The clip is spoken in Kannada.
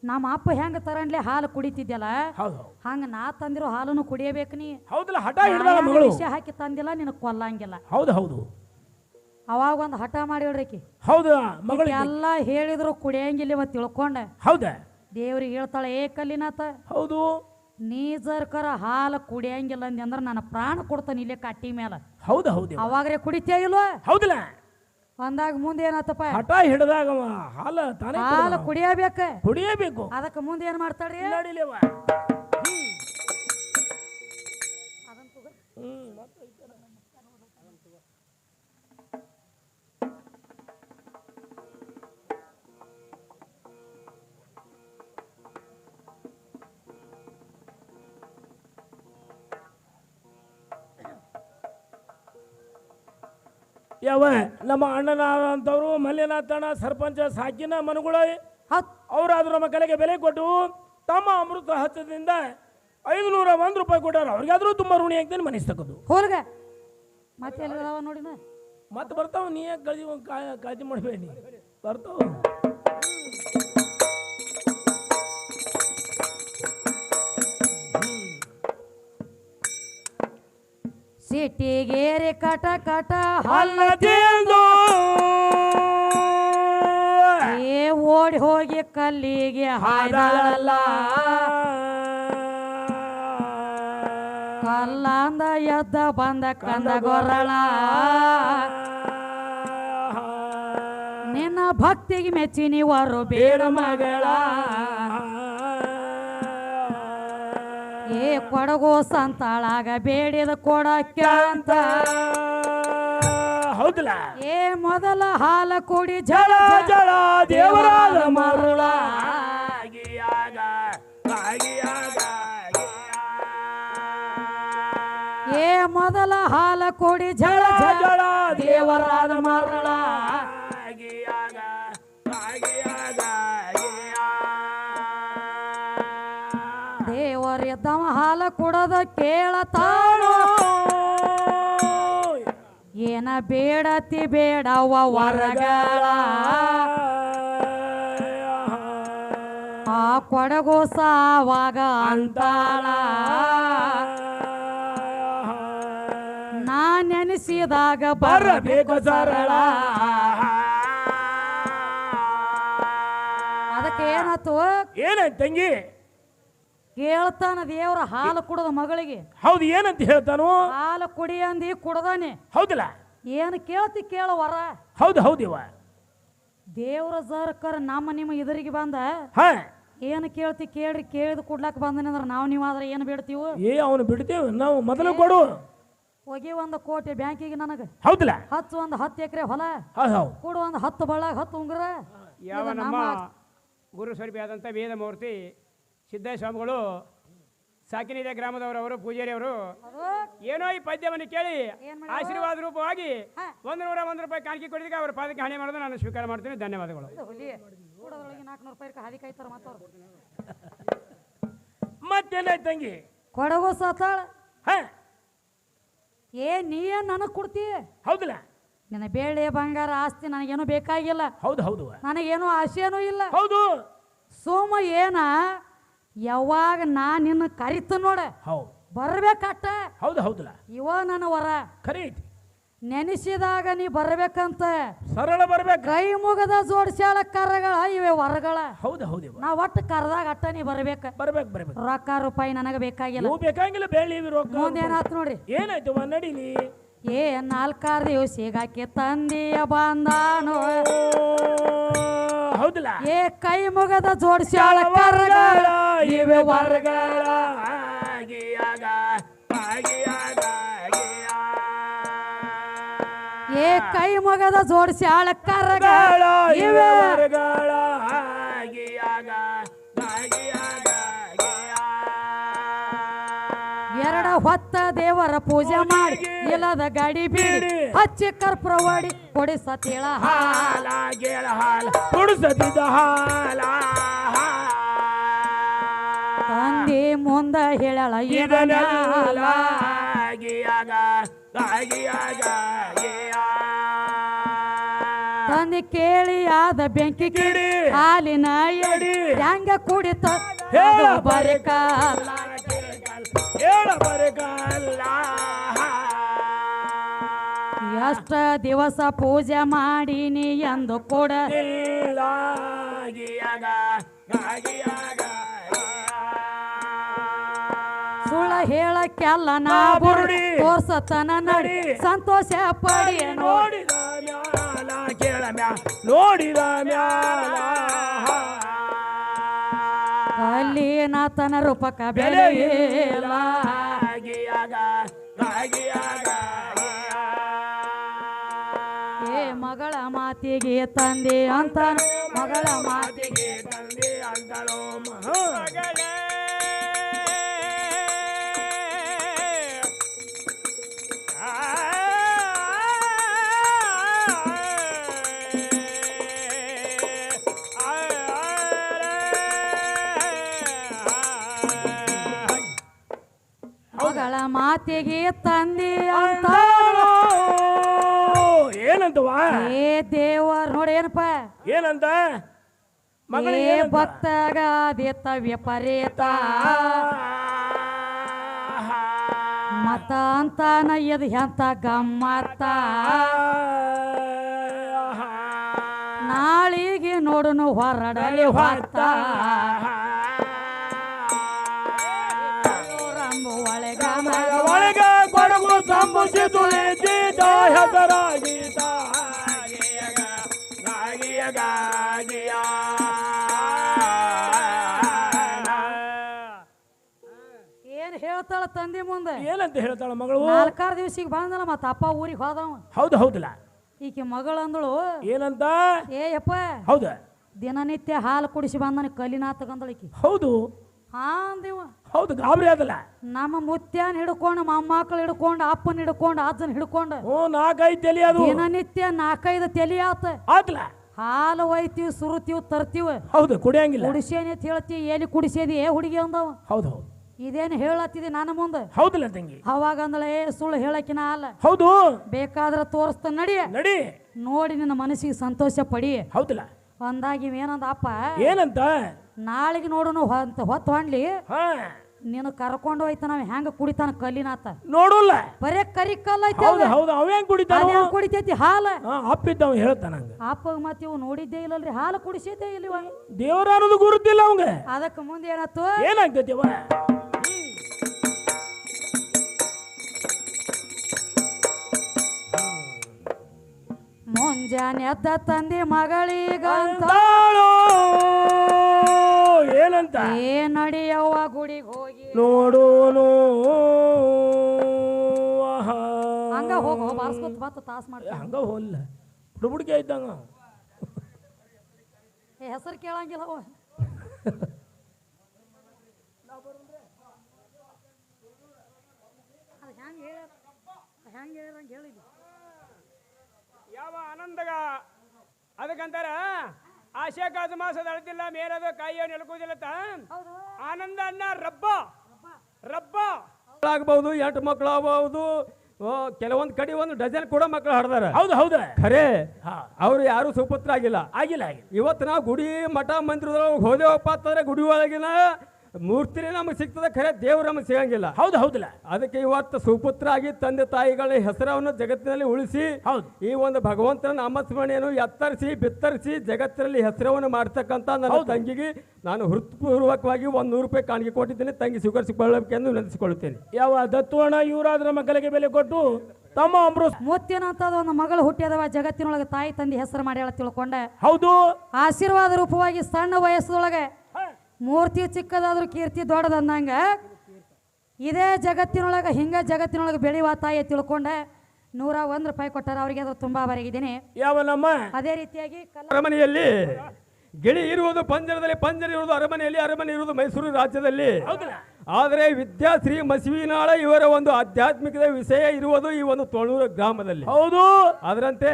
ನಮ್ಮ ಅಪ್ಪ ಹೆಂಗ ತರನ್ಲೆ ಹಾಲು ಕುಡಿತಿದ್ಯಲ್ಲ ಹೌದು ಹಂಗ ನಾ ತಂದಿರೋ ಹಾಲನ್ನು ಕುಡಿಯಬೇಕು ನೀ. ಹೌದಲ್ಲ, ಹಠ ಹಿಡ್ದಾಳ ಮಗಳು. ವಿಷ ಹಾಕಿ ತಂದಿಲ್ಲ ನಿನಗೆ ಕೊಲ್ಲಂಗಿಲ್ಲ. ಹೌದು ಹೌದು. ಅವಾಗ ಒಂದು ಹಠ ಮಾಡಿಡ್ರಿಕಿ. ಹೌದು ಮಗಳು ಎಲ್ಲ ಹೇಳಿದ್ರು ಕುಡಿಯಂಗಿಲ್ಲ ಇವತ್ತು ತಿಳ್ಕೊಂಡ. ಹೌದಾ ದೇವ್ರಿಗೆ ಹೇಳ್ತಾಳೆ ಏ ಕಲ್ಲಿನಾಥ, ಹೌದು ನೀ ಜರ್ಕರ ಹಾಲು ಕುಡಿಯಂಗಿಲ್ಲ ಅಂದ್ರ ನನ್ನ ಪ್ರಾಣ ಕೊಡ್ತಾನೆ ಇಲ್ಲೇ ಕಟ್ಟಿ ಮೇಲೆ. ಹೌದು ಹೌದು. ಅವಾಗ್ರೆ ಕುಡಿತೇ ಇಲ್ವ? ಹೌದಲ್ಲ. ಅಂದಾಗ ಮುಂದೆ ಏನಾತಪ್ಪ? ಹಠ ಹಿಡ್ದಾಗ ಹಾಲು ತಾನೇ ಹಾಲು ಕುಡಿಯಬೇಕ, ಕುಡಿಯಬೇಕು. ಅದಕ್ಕೆ ಮುಂದೆ ಏನ್ ಮಾಡ್ತಾಳ್ರಿ? ನಡಿಲೇವ ಯಾವ ನಮ್ಮ ಅಣ್ಣನಾದಂಥವ್ರು ಮಲ್ಲಿನಾಥಣ್ಣ ಸರ್ಪಂಚ ಸಾಕಿನ ಮನುಗಳ ಅವರಾದ್ರೂ ನಮ್ಮ ಕಲೆಗೆ ಬೆಲೆ ಕೊಟ್ಟು ತಮ್ಮ ಅಮೃತ ಹಸ್ತದಿಂದ 501 ರೂಪಾಯಿ ಕೊಟ್ಟಾರ. ಅವ್ರಿಗಾದ್ರೂ ತುಂಬಾ ಋಣಿ ಆಗ್ತೇನೆ ಮನಿಸ್ತಕ್ಕದ್ದು. ಹೋಲ್ಗ ಮತ್ತೆ ನೋಡಿ ಮತ್ತೆ ಬರ್ತಾವ. ನೀ ಕಾಳಜಿ ಮಾಡಬೇಡಿ, ಬರ್ತಾವ. ಸಿಟಿಗೇರಿ ಕಟ ಕಟ ಹಲ್ಲದೇಂದು ಏ ಓಡಿ ಹೋಗಿ ಕಲ್ಲಿಗೆ ಹಾಡಲ್ಲ. ಕಲ್ಲಂದ ಎದ್ದ ಬಂದ ಕಂದ ಗೊರಳ, ನಿನ್ನ ಭಕ್ತಿಗೆ ಮೆಚ್ಚಿ ನೀವರು ಬೇಡ ಮಗಳ. ಏ ಕೊಡಗೋ ಸಂತಾಳಾಗ ಬೇಡಿದ ಕೊಡಕ್ಕೆ ಅಂತ. ಹೌದಲ್ಲ. ಏ ಮೊದಲ ಹಾಲ ಕುಡಿ ಜಳ ಜಳ ದೇವರಾದ ಮರುಳ. ಏ ಮೊದಲ ಹಾಲ ಕುಡಿ ಜಳ ಜಳ ದೇವರಾದ ಮರುಳ. ದೇವರಿದ್ದವ ಹಾಲ ಕುಡದ ಕೇಳತಾಳು. ಏನ ಬೇಡತಿ ಬೇಡವ ವರಗಳ. ಆ ಕೊಡಗು ಸಾವಾಗ ಅಂತಾಳ, ನಾ ನೆನೆಸಿದಾಗ ಬರಬೇಕು ಸರಳ. ಅದಕ್ಕೆ ಏನಾಯ್ತು? ಏನಾಯ್ತು ತಂಗಿ? ಕೇಳ್ತಾನ ದೇವ್ರ ಹಾಲು ಕುಡದ ಮಗಳಿಗೆ. ಹೌದು, ಏನಂತ ಹೇಳ್ತಾನು? ಹಾಲು ಕುಡಿ ಅಂದಿ ಕುಡದಾನೆ. ಹೌದಲ್ಲ. ಏನು ಕೇಳ್ತಿ ಕೇಳ ವರ. ಹೌದು ಹೌದಿವ. ದೇವ್ರ ಜರ್ಕರ್ ನಮ್ಮ ನಿಮ್ಮ ಇದರಿಗೆ ಬಂದ ಏನು ಕೇಳ್ತಿ ಕೇಳ್ರಿ, ಕೇಳಿದ್ ಕುಡ್ಲಾಕ ಬಂದನೆ ಅಂದ್ರೆ ನಾವು ನೀವಾದ್ರೆ ಏನು ಬಿಡ್ತೀವಿ? ಅವನು ಬಿಡ್ತೇವೆ ನಾವು. ಮೊದಲು ಕೊಡು. ಹೋಗಿ 1 ಕೋಟಿ ಬ್ಯಾಂಕಿಗೆ ನನಗೆ. ಹೌದಲ್ಲ. ಹಚ್ಚು 10 ಎಕರೆ ಹೊಲ, ಕೊಡು 10 ಬಳ್ಳಾಗ 10 ಉಂಗುರ. ಯಾವ ನಮ್ಮ ಗುರು ಸ್ವರೂಪಿ ಆದಂಥ ವೇದಮೂರ್ತಿ ಸಿದ್ದೇಶ್ವರ ಸ್ವಾಮಿಗಳು ಸಾಕಿನಿದೆ ಗ್ರಾಮದವರವರು ಪೂಜಾರಿ ಅವರು ಏನೋ ಈ ಪದ್ಯವನ್ನು ಕೇಳಿ ಆಶೀರ್ವಾದ ರೂಪವಾಗಿ 101 ರೂಪಾಯಿ ಕಾಣಿಕೆ ಕೊಡಿದಾಗ ಅವರ ಪಾದಕ್ಕೆ ಹಣೆ ಮಾಡೋದು ನಾನು ಸ್ವೀಕಾರ ಮಾಡ್ತೀನಿ. ಧನ್ಯವಾದಗಳು. ಮತ್ತೇನಾಯ್ತು ತಂಗಿ? ಕೊಡಗು ಸತಾಳ. ಏ ನೀನ್ ನನಗ್ ಕೊಡ್ತಿ? ಹೌದಲ್ಲ. ನಿನ್ನ ಬೇಳೆ ಬಂಗಾರ ಆಸ್ತಿ ನನಗೇನು ಬೇಕಾಗಿಲ್ಲ. ಹೌದು ಹೌದು. ನನಗೇನು ಆಸೆನೂ ಇಲ್ಲ. ಹೌದು. ಸೋಮ ಏನ ಯಾವಾಗ ನಾ ನಿನ್ನ ಕರಿತ ನೋಡ ಬರ್ಬೇಕಟ್ಟ. ಹೌದು ಹೌದಲ್ಲ. ಇವ ನನ್ನ ವರ ಖರೀ ಐತಿ. ನೆನೆಸಿದಾಗ ನೀ ಬರ್ಬೇಕಂತ ಸರಳ ಬರ್ಬೇಕು. ಕೈ ಮುಗದ ಜೋಡಿಸ್ಯಾಳ ಕರಗಳ ಇವೆ ವರಗಳ. ಹೌದು ಹೌದು. ನಾ ಒಟ್ಟು ಕರ್ದಾಗ ಅಟ್ಟ ನೀ ಬರ್ಬೇಕ. ಬರ್ಬೇಕು. ರೊಕ್ಕ ರೂಪಾಯಿ ನನಗ ಬೇಕಾಗಿಲ್ಲ. ಬೇಕಾಗಿಲ್ಲ. ಬೆಳ್ಳಿ ರೊಕ್ಕ. ಮುಂದೇನಾತ್ ನೋಡ್ರಿ. ಏನಾಯ್ತು? ನಡೀಲಿ. ಏ 4 ದಿವಸಿಗಾಕಿ ತಂದೆಯ ಬಂದಾನು. ಹೌದಲ್ಲ. ಏ ಕೈ ಮುಗದ ಜೋಡಿಸ್ಯಾಳ ಕರಗಳ ಇವೆ ವರಗಳ. ಏ ಕೈ ಮಗದ ಜೋಡಿಸ್ಯಾಳ ಕರಗಳ ಇವೆ ವರಗಳ. ಎರಡ ಹೊತ್ತ ದೇವರ ಪೂಜೆ ಮಾಡಿ ಇಲ್ಲದ ಗಾಡಿ ಬೀಡಿ ಹಚ್ಚಿ ಕರ್ಪೂರ ಹೊಡಿ ಕೊಡಿಸತಿಳ ಹಾಲ ಗೇಳ ಹಾಲ ಕುಡಿಸತಿದ್ದ ಹಾಲ. ತಂದೆ ಮುಂದ ಹೇಳಳ ಇದನ್ನೆಲ್ಲ. ತಂದೆ ಕೇಳಿ ಆದ ಬೆಂಕಿ ಕಿಡಿ ಹಾಲಿನ ಎಡಿ ಹೆಂಗ ಕುಡಿತ ಹೇಳ ಬರಿಕಾಲ ಹೇಳ ಬರಗಾಲ ಎಷ್ಟ ದಿವಸ ಪೂಜೆ ಮಾಡೀನಿ ಎಂದು ಕೂಡ ಇಲ್ಲ ಗಿಯಾಗ ಗಾಗಿಯಾಗ ಸುಳ್ಳ ಹೇಳಕ್ಕೆಲ್ಲ ನಾ ಬುರುಡಿ ತೋರ್ಸತನ ನಡಿ ಸಂತೋಷ ಪಡಿ ನೋಡಿದ ಮ್ಯಾಲ ಕೇಳ ಮ್ಯಾ ನೋಡಿದ ಮ್ಯಾಲ ಕಲ್ಲಿನಾಥನ ರೂಪಕ ಬೆಲೆ ಇಲ್ಲ ಗಿಯಾಗ ಗಾಗಿಯಾಗ ಏ ಮಗಳ ಮಾತಿಗೆ ತಂದೆ ಅಂತ ಮಗಳ ಮಾತಿಗೆ ತಂದೆ ಅಂತಳೋ ಮಗಳೇ ಮಗಳ ಮಾತಿಗೆ ತಂದೆ ಅಂತ ಏನಂತವಾ ಏ ದೇವರ್ ನೋಡಿ ಏನಪ್ಪ ಏನಂತ ಏ ಭಕ್ತಗ ದೇತ ವಿಪರೀತ ಮತ ಅಂತಾನ ಎದು ಎಂತ ಗಮ್ಮತ್ತ ನಾಳಿಗೆ ನೋಡುನು ಹೊರಡಲಿ ಹೊತ್ತ ಒಳಗ ಒಳಗ ಕೊಡಗು ಸಂಭವಿಸಿತು ಹೆಸರಾಗೀತ ಗಾಗಿಯ ಗಾಗಿಯ ಏನ್ ಹೇಳ್ತಾಳ ತಂದೆ ಮುಂದೆ ಏನಂತ ಹೇಳ್ತಾಳ ಮಗಳು 4 ದಿವಸಿಗೆ ಬಂದಲ್ಲ ಮತ್ತ ಅಪ್ಪ ಊರಿಗೆ ಹೋದವ ಹೌದು ಹೌದಲ್ಲ ಈಕೆ ಮಗಳಂದಳು ಏನಂತ ಏ ಯಪ್ಪ ಹೌದ ದಿನನಿತ್ಯ ಹಾಲು ಕುಡಿಸಿ ಬಂದನ ಕಲಿನಾಥಗಂದಳು ಈಕಿ ಹೌದು ಹಾ ಅಂದಿವ ಹೌದು ಗಾಬರಿ ಆದಲ್ಲ ನಮ್ಮ ಮುತ್ಯಾನ್ ಹಿಡ್ಕೊಂಡು ಮೊಮ್ಮಕ್ಕಳು ಹಿಡ್ಕೊಂಡು ಅಪ್ಪನ ಹಿಡ್ಕೊಂಡು ಅಜ್ಜನ ಹಿಡ್ಕೊಂಡು ಓ 4-5 ತಲೆ ಅದು ದಿನನಿತ್ಯ 4-5 ತಲಿ ಆತ ಆತ್ಲ ಹಾಲು ಒಯ್ತೀವಿ ಸುರುತ್ತೀವಿ ತರ್ತೀವಿ ಹೌದು ಕುಡಿಯಂಗಿಲ್ಲ ಕುಡಿಸೇನಿ ಅಂತ ಹೇಳ್ತೀವಿ ಎಲ್ಲಿ ಕುಡಿಸೇದಿ ಏ ಹುಡುಗಿ ಅಂದವ ಹೌದು ಹೌದು ಇದೇನು ಹೇಳತ್ತಿದೆ ನನ್ನ ಮುಂದೆ ಹೌದಲ್ಲ ತಂಗಿ ಅವಾಗ ಅಂದಳ ಏ ಸುಳ್ಳು ಹೇಳಕಿನ ಅಲ್ಲ ಹೌದು ಬೇಕಾದ್ರೆ ತೋರಿಸ್ತ ನಡಿ ನಡಿ ನೋಡಿ ನಿನ್ನ ಮನಸ್ಸಿಗೆ ಸಂತೋಷ ಪಡಿ ಹೌದಲ್ಲ ಅಂದಾಗ ಇವೇನಂದ ಅಪ್ಪ ಏನಂತ ನಾಳೆಗೆ ನೋಡೋನು ಹೊತ್ತು ಹೊಂಡ್ಲಿ ಹಾ ನೀನು ಕರ್ಕೊಂಡು ಹೋಯ್ತ ನಾವ್ ಹೆಂಗ ಕುಡಿತಾನ ಕಲ್ಲಿನಾತ ನೋಡಲ್ಲ ಬರೇ ಕರಿ ಕಲ್ಲ ಐತಿ ಹೌದು ಹೌದು ಅವ ಹೆಂಗ್ ಕುಡಿತಾನ ಹೆಂಗ್ ಕುಡಿತೈತಿ ಹಾಲ ಅಪ್ಪಿದ್ದವ ಹೇಳ್ತಾನ ಹಂಗ ಅಪ್ಪಗ ಮತ್ತೆ ಇವ್ ನೋಡಿದ್ದೇ ಇಲ್ಲಲ್ರಿ ಹಾಲು ಕುಡಿಸಿದ್ದೇ ಇಲ್ವ ದೇವರ ಅನ್ನೋದು ಗುರುತಿಲ್ಲ ಅವಂಗ ಅದಕ್ಕೆ ಮುಂದೆ ಏನಾಯ್ತು ಏನಾಗ್ತೈತಿ ಅವ ಮುಂಜಾನೆ ಎದ್ದ ತಂದೆ ಮಗಳಿಗಂತ ಏನಂತ ಏ ನಡಿಯವ್ವ ಗುಡಿಗೆ ಹೋಗಿ ನೋಡೋನು ಹಂಗ ಹೋಗೋ ಬಾರ್ಸ್ಕೊತ ಬತ್ತ ತಾಸ್ ಮಾಡ್ತ ಹಂಗ ಹೋಲ್ಲ ಬುಡ್ಬುಡ್ಕೆ ಇದ್ದಂಗ ಹೆಸರು ಕೇಳಂಗಿಲ್ಲ ಅವ ಹೆಂಗ ಹೇಳಿದಂಗೆ ಹೇಳಿದ್ವಿ ಯಾವ ಆನಂದಗ ಅದಕ್ಕಂತಾರ ಆಶೆ ಕಾದು ಮಾಸದ ಅಳತಿಲ್ಲ ಮೇಲದು ಕಾಯಿಯೋ ನೆಲಕುದಿಲ್ಲತ್ತ ಆನಂದ ಅನ್ನ ರಬ್ಬ ರಬ್ಬ ಆಗ್ಬಹುದು 8 ಮಕ್ಕಳು ಆಗಬಹುದು ಕೆಲವೊಂದು ಕಡೆ 1 ಡಜನ್ ಕೂಡ ಮಕ್ಕಳು ಹಾಡ್ದಾರ ಹೌದು ಹೌದ ಖರೆ ಅವ್ರು ಯಾರು ಸುಪುತ್ರ ಆಗಿಲ್ಲ ಆಗಿಲ್ಲ ಇವತ್ತು ನಾವು ಗುಡಿ ಮಠ ಮಂದಿರದೊಳಗೆ ಹೋದೇವಪ್ಪ ಅಂತಂದ್ರೆ ಗುಡಿ ಒಳಗಿನ ಮೂರ್ತಿನೇ ನಮಗೆ ಸಿಗ್ತದೆ ಖರೆ ದೇವ್ರು ನಮಗೆ ಸಿಗಂಗಿಲ್ಲ ಹೌದು ಹೌದಲ್ಲ ಅದಕ್ಕೆ ಇವತ್ತು ಸುಪುತ್ರ ಆಗಿ ತಂದೆ ತಾಯಿಗಳ ಹೆಸರವನ್ನು ಜಗತ್ತಿನಲ್ಲಿ ಉಳಿಸಿ ಹೌದು ಈ ಒಂದು ಭಗವಂತನ ನಾಮಸ್ಮರಣೆಯನ್ನು ಎತ್ತರಿಸಿ ಬಿತ್ತರಿಸಿ ಜಗತ್ತಿನಲ್ಲಿ ಹೆಸರವನ್ನು ಮಾಡ್ತಕ್ಕಂಥ ನನ್ನ ತಂಗಿಗೆ ನಾನು ಹೃತ್ಪೂರ್ವಕವಾಗಿ 100 ರೂಪಾಯಿ ಕಾಣಿಕೆ ಕೊಟ್ಟಿದ್ದೇನೆ. ತಂಗಿ ಸ್ವೀಕರಿಸಿಕೊಳ್ಳಬೇಕೆಂದು ವಿನಂತಿಸಿಕೊಳ್ಳುತ್ತೇನೆ. ಯಾವ ದತ್ತುವಣ ಇವರಾದ್ರ ಮಕ್ಕಳಿಗೆ ಬೆಲೆ ಕೊಟ್ಟು ತಮ್ಮ ಅಮೃತ ಮುತ್ತಿನಂತದ ಒಂದು ಮಗಳು ಹುಟ್ಟಿದವ ಜಗತ್ತಿನೊಳಗೆ ತಾಯಿ ತಂದೆ ಹೆಸರು ಮಾಡ್ಯಾಳ ತಿಳ್ಕೊಂಡೆ. ಹೌದು ಆಶೀರ್ವಾದ ರೂಪವಾಗಿ ಸಣ್ಣ ವಯಸ್ಸದೊಳಗೆ ಮೂರ್ತಿ ಚಿಕ್ಕದಾದ್ರೂ ಕೀರ್ತಿ ದೊಡ್ಡದಂದಂಗ ಇದೇ ಜಗತ್ತಿನೊಳಗೆ ಜಗತ್ತಿನೊಳಗೆ ಬೆಳೆಯುವ ತಾಯಿ ತಿಳ್ಕೊಂಡೆ. 101 ರೂಪಾಯಿ ಕೊಟ್ಟಾರ ಅವರಿಗೆ ಅದು ತುಂಬಾ ಬರೆಗಿದ್ದೀನಿ. ಯಾವ ನಮ್ಮ ಅದೇ ರೀತಿಯಾಗಿ ಅರಮನೆಯಲ್ಲಿ ಗಿಳಿ ಇರುವುದು ಪಂಜರದಲ್ಲಿ, ಪಂಜರ ಇರುವುದು ಅರಮನೆಯಲ್ಲಿ, ಅರಮನೆ ಇರುವುದು ಮೈಸೂರು ರಾಜ್ಯದಲ್ಲಿ. ಆದರೆ ವಿದ್ಯಾಶ್ರೀ ಮಸವಿನಾಳ ಇವರ ಒಂದು ಆಧ್ಯಾತ್ಮಿಕದ ವಿಷಯ ಇರುವುದು ಈ ಒಂದು ತೊಳೂರು ಗ್ರಾಮದಲ್ಲಿ. ಹೌದು ಅದರಂತೆ